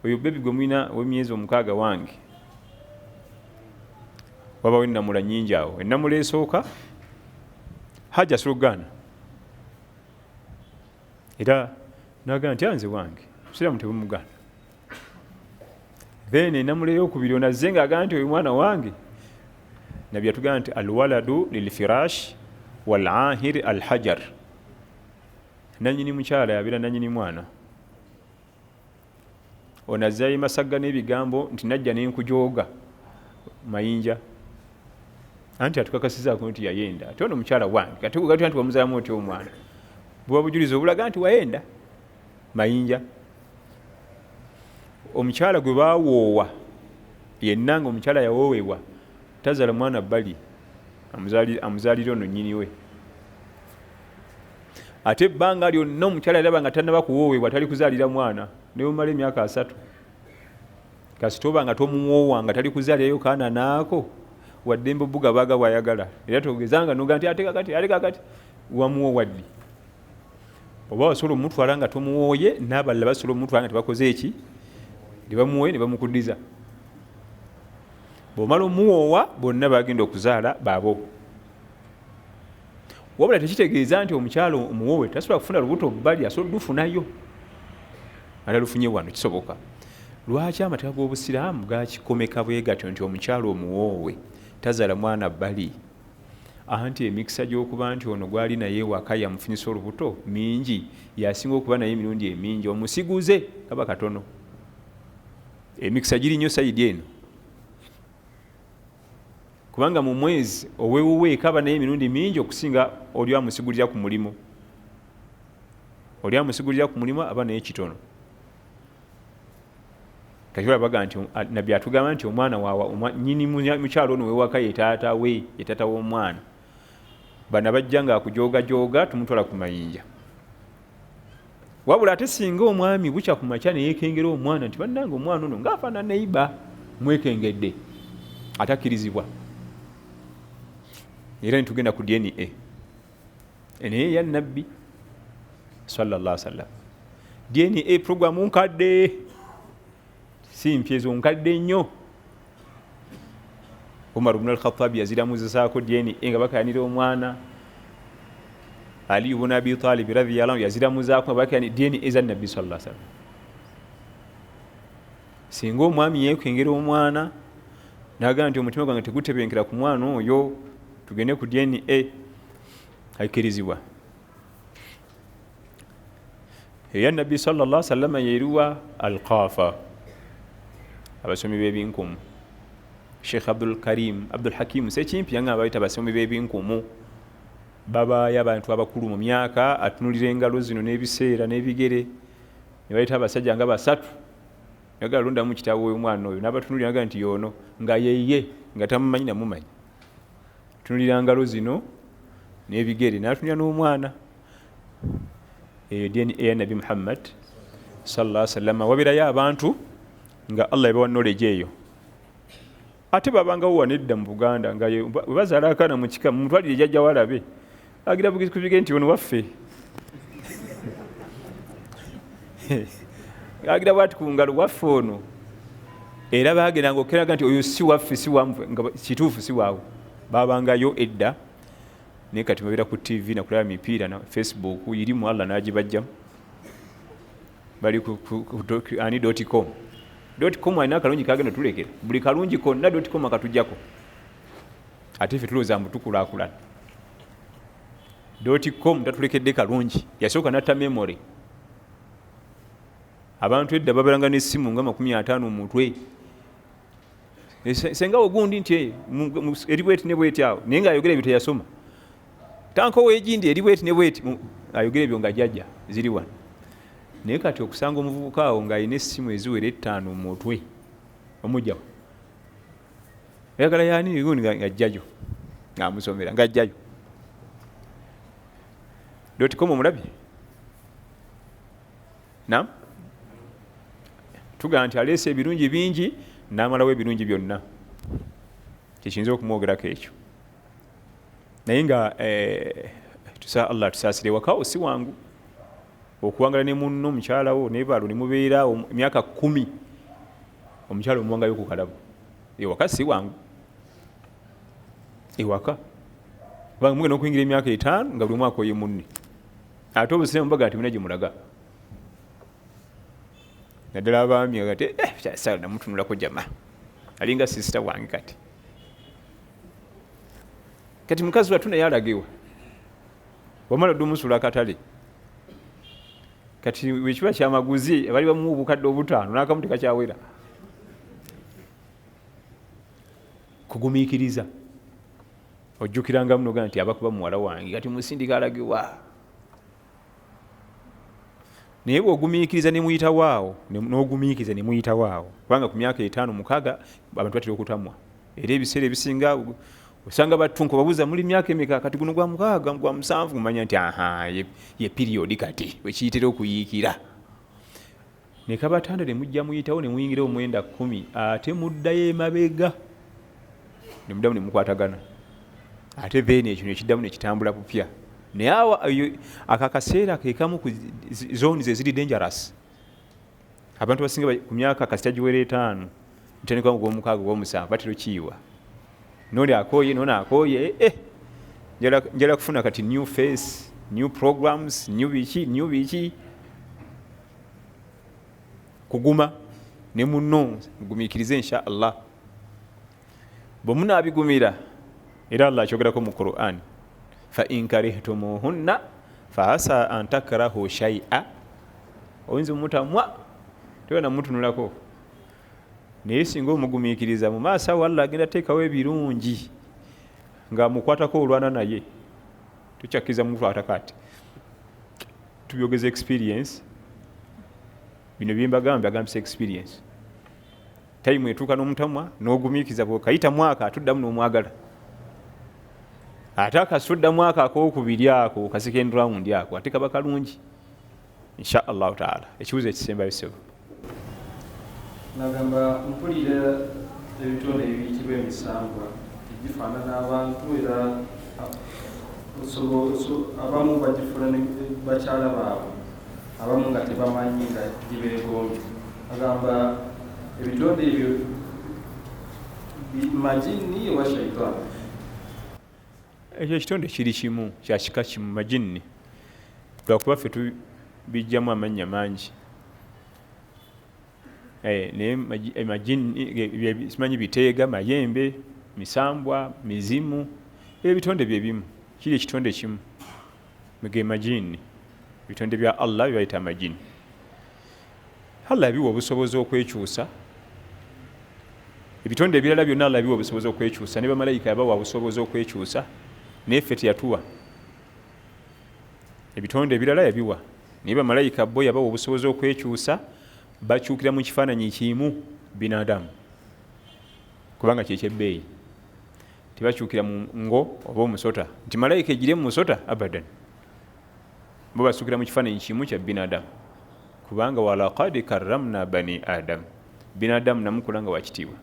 oyo bebi gwe mulina w'emyezi 6 wange, wabawo ennamula nnyingi awo. Ennamula esooka Haji asulugana era n'agamba nti anze wange, Obusiraamu tebumugana. Then ennamula ey'okubiri onazze ng'agamba nti oyo mwana wange. Nabbi yatugamba nti alwaladu lilfirash walahir alhajar. Nanyini mukyala yabeera nanyini mwana. Onazzayo masagga n'ebigambo nti najja n'enkujooga mayinja. anti atukakasizaako nti yayenda ate ono mukyala wange kati nti wamuzaalamu oti omwana buba bujulizi obulaga nti wayenda mayinja. Omukyala gwe baawoowa yenna nga omukyala yawoowebwa tazaala mwana bbali amuzaalira ono nnyini we. Ate ebbanga lyonna omukyala yalaba nga tannaba kuwoowebwa tali kuzaalira mwana naye omala emyaka 3 kasita oba nga tomuwoowa nga tali kuzaalirayo kaana naako wadde embubuga baaga bwayagala era togezanga noga nti ate kakati wamuwoowa ddi. Oba wasobola omutwala nga tomuwooye n'abalala basobola omutwala nga tebakoze eki ne bamuwooye ne bamukuddiza. Bw'omala omuwoowa bonna bagenda okuzaala baabo. Wabula tekitegeeza nti omukyalo omuwoowe tasobola kufuna lubuto bbali asobola lufunayo. Ala lufunye wano kisoboka. Lwaki amateeka g'obusiraamu gakikomeka bwe gatyo nti omukyalo omuwoowe tazaala mwana bbali? Anti emikisa gy'okuba nti ono gwali naye waka yamufunyisa olubuto mingi yasinga okuba naye emirundi emingi omusiguze kaba katono. Emikisa giri nnyo sayidi eno kubanga mu mwezi owewuwe kaba naye emirundi mingi okusinga oli amusigulira ku mulimu. Oli amusigulira ku mulimu aba naye kitono. Kati baga nti nabbi atugamba nti omwana waawa nnyini mukyalo ono wewaka ye taata w'omwana. Bana bajja nga akujooga tumutwala ku mayinja. Wabula ate singa omwami bukya ku makya ne yeekengera omwana nti bannange omwana ono ng'afaanana neiba mwekengedde atakkirizibwa. Era nitugenda ku DNA naye ya nabbi sallallahu alaihi wasallam. DNA programu nkadde si mpyezo nkadde nnyo. Umar ibn al-Khattab yaziramuzisaako DNA nga bakayanira omwana. Ali ibn Abi Talib radhiyallahu anhu yaziramuzaako bakayanira DNA za nabbi sallallahu alaihi wasallam. Singa omwami yeekengera omwana naga nti omutima gwange tegutebenkera ku mwana oyo tugende ku DNA hakirizibwa. Eya nabbi sallallahu alaihi wasallam yeruwa al-Qafa. Abasomi b'ebinkumu Sheikh Abdul Hakim Sekimpi yanga abayita abasomi b'ebinkumu babaaya abantu abakulu mu myaka atunulira engalo zino n'ebiseera n'ebigere ne bayita abasajja nga 3 yagala londa mu kitabo w'omwana oyo n'abatunulira nga nti yono nga yeye nga tamumanyi namumanyi. Tunulira ngalo zino n'ebigere n'atunulira n'omwana. DNA ya Nabi Muhammad sallallahu alaihi wasallam wabirayo abantu nga Allah yabawa knowledge eyo. Ate babangawo wanedda mu Buganda nga bazaala akaana mu kika mutwalire jjajja walabe agira bugizi kubige nti ono waffe agira bwati ku ngalo waffe ono era baagenda nga okeraga nti oyo si waffe si wamwe nga kituufu si waawe. Babangayo edda naye kati babeera ku TV na kulaba mipiira na Facebook irimu Allah n'agibajjamu bali ku ani.com. .com alina akalungi kagenda tulekera buli kalungi konna .com akatujjako ate ffe tulowooza mbu tukulaakulana. .com tatulekedde kalungi yasooka natta memory. Abantu edda baberanga n'essimu nga 50 mu mutwe senga ogundi nti eri bweti ne bweti awo naye ng'ayogera ebyo teyasoma tanko wegindi eri bweti ne bweti ayogera ebyo nga jjajja ziri wano. Naye kati okusanga omuvubuka awo ng'alina essimu eziwera 5 mu mutwe omujjawo ayagala yaani gundi ng'ajjayo ng'amusomera ng'ajjayo. .com omulabye nam tugamba nti aleese ebirungi bingi n'amalawo ebirungi byonna kikiyinza okumwogerako ekyo. Naye nga Allah tusaasire wakawo si wangu okuwangala ne munno omukyalawo nebaalo ne mubeera emyaka 10 omukyala omuwangayo ku kalabo ewaka si wangu ewaka kubanga mugenda okuyingira emyaka 5 nga buli mwaka oye munne ate obusiraamu baga ati muna gye mulaga naddala abaami agati sala namutunulako jama alinga sisita wange kati mukazi wattu naye alagewa wamala dde omusula akatale kati wekiba kyamaguzi bali bamuwa obukadde 5 n'akamu tekakyawera. Kugumiikiriza ojjukiranga munoga nti abakuba muwala wange kati musindika alagibwa naye bwogumiikiriza nemuyitawaawo n'ogumiikiriza nemuyitawaawo kubanga ku myaka 5-6 abantu batera okutamwa era ebiseera ebisinga osanga batunko babuuza muli myaka emeka kati guno gwa 6 gwa 7 mumanya nti ye periodi kati wekiyitira okuyiikira nekabatanda nemujja muyitawo nemuyingira omwenda 10 ate muddayo emabega nemuddamu nemukwatagana ate then ekyo nekiddamu nekitambula bupya naye akakaseera kekamu ku zooni zeziri dangerous abantu basinga ku myaka kasita giwera 5 ntandikwa gw'omukaaga gw'omusanvu batero kiyiwa noli akooye nona akooye njala kufuna kati new face new programs new biki kuguma ne munno gumiikirize insha Allah bwe munaabigumira era Allah akyogerako mu Qur'an fa in karihtumuhunna fa asa an takrahu shay'a oyinza mutamwa tewena mutunulako naye singa omugumiikiriza mu maaso awo Allah agenda teekawo ebirungi nga mukwatako olwana naye tukyakkiza mukwata kati tubyogeza experience bino byembagambisa experience time etuuka n'omutamwa n'ogumiikiriza bwokayita mwaka atuddamu n'omwagala ate akasudda mwaka akokubiri ako kasecond round ako ate kaba kalungi insha Allah taala ekibuzo ekisemba bisebo nagamba mpulira ebitonde ebiyitibwa emisambwa gifaanana abantu era abamu bagifuna bakyala baabwe abamu nga tebamanyi nga gibeegombye agamba ebitonde ebyo majini oba shaitaani ekyo ekitonde kiri kimu kyakika kimu majini lwakuba ffe tubijjamu amannya mangi naye majini simanyi biteega mayembe misambwa mizimu ebitonde byebimu kiri ekitonde kimu ge majini ebitonde bya Allah bibayita majini Allah yabiwa obusobozi okwekyusa ebitonde ebirala byonna Allah yabiwa obusobozi okwekyusa ne bamalayika yabawa obusobozi okwekyusa naye ffe teyatuwa ebitonde ebirala yabiwa naye bamalayika bo yabawa obusobozi okwekyusa bakyukira mu kifaananyi kimu binadamu kubanga kyekyebbeeyi tebakyukira mu ngo oba omusota nti malayika egire mu musota abadan bo basukira mu kifaananyi kimu kya binadamu kubanga walaqad karramna bani adam binadamu namukula nga wakitiibwa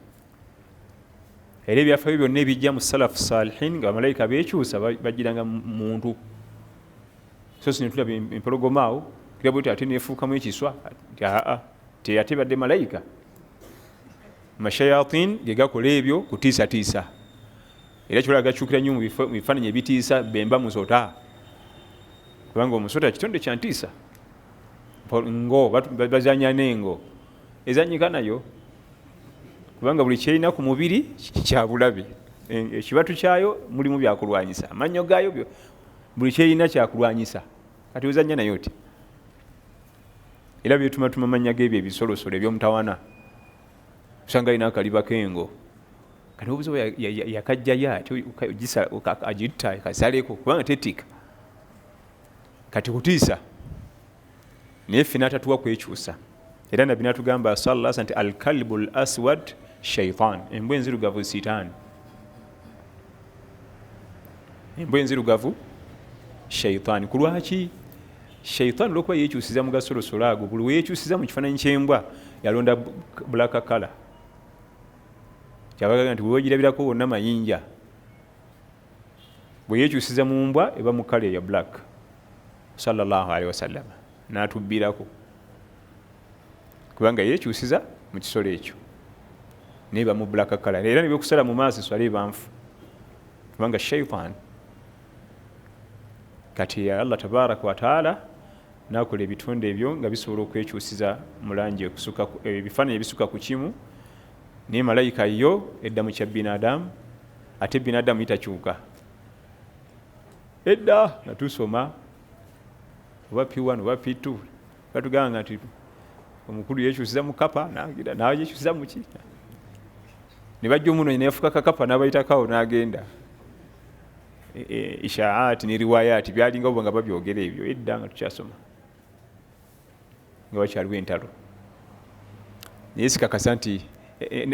era ebyafaayo byonna ebijja mu salafu salihin nga bamalayika beekyusa bagiranga muntu so sinetulaba empologomaawo kirabwe ti ate neefuukamu ekiswa nti ate badde malayika mashayatin ge gakola ebyo kutiisatiisa era kyolaga gakyukira nnyo mu bifaananyi ebitiisa bemba musota kubanga omusota kitonde kyantiisa ngo bazanya n'engo ezanyika nayo kubanga buli kyerina ku mubiri kyabulabe ekibatu kyayo mulimu byakulwanyisa amannyo gaayo buli kyerina kyakulwanyisa kati ozanya nayo oti era byetumatuma amannya g'ebyo ebisolosolo ebyomutawana usanga alina akaliba k'engo kati obuzoba yakajjayo ati agitta kasaleko kubanga tetika kati kutiisa naye ffe n'atatuwa kwekyusa era nabbi n'atugamba sallallahu alaihi wasallam nti alkalbu l aswad shaitan embwa enzirugavu sitaani embwa enzirugavu shaitaani ku lwaki shaitaani olwokuba yeekyusiza mu gasolosolo ago buli weyeekyusiza mu kifaananyi ky'embwa yalonda black color kyabagaga nti bwewegirabirako wonna mayinja bwe yeekyusiza mu mbwa eba mu kala ya black sallallahu alaihi wasallam n'atubbirako kubanga yeekyusiza mu kisolo ekyo neba mu black color era nebyekusala mu maaso swala ebanfu kubanga shaitan kati ya Allah tabaraka wa taala nakola ebitonde ebyo nga bisobola okwekyusiza mu langi ekusuka ebifaananyi ebisuka ku kimu naye malayika yo edda mu kya binadamu ate binadamu itakyuka edda natusoma oba P1 oba P2 batugamba nti omukulu yeekyusiza mu kapa nawe yeekyusiza mu ki ne bajja omuno neyafuka kakapa n'abayitakawo n'agenda ishaat ne riwayat byalinga obanga babyogera ebyo edda nga tukyasoma nga wakyaliwo entalo naye sikakasa nti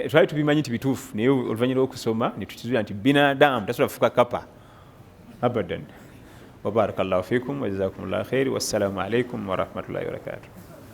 twali tubimanyi nti bituufu naye oluvannyuma lw'okusoma ne tukizuula nti binadamu tasobola kufuuka kapa abadan. Wabarakallahu fikum wa jazakumullahu khair, wassalamu alaikum warahmatullahi wabarakatuh.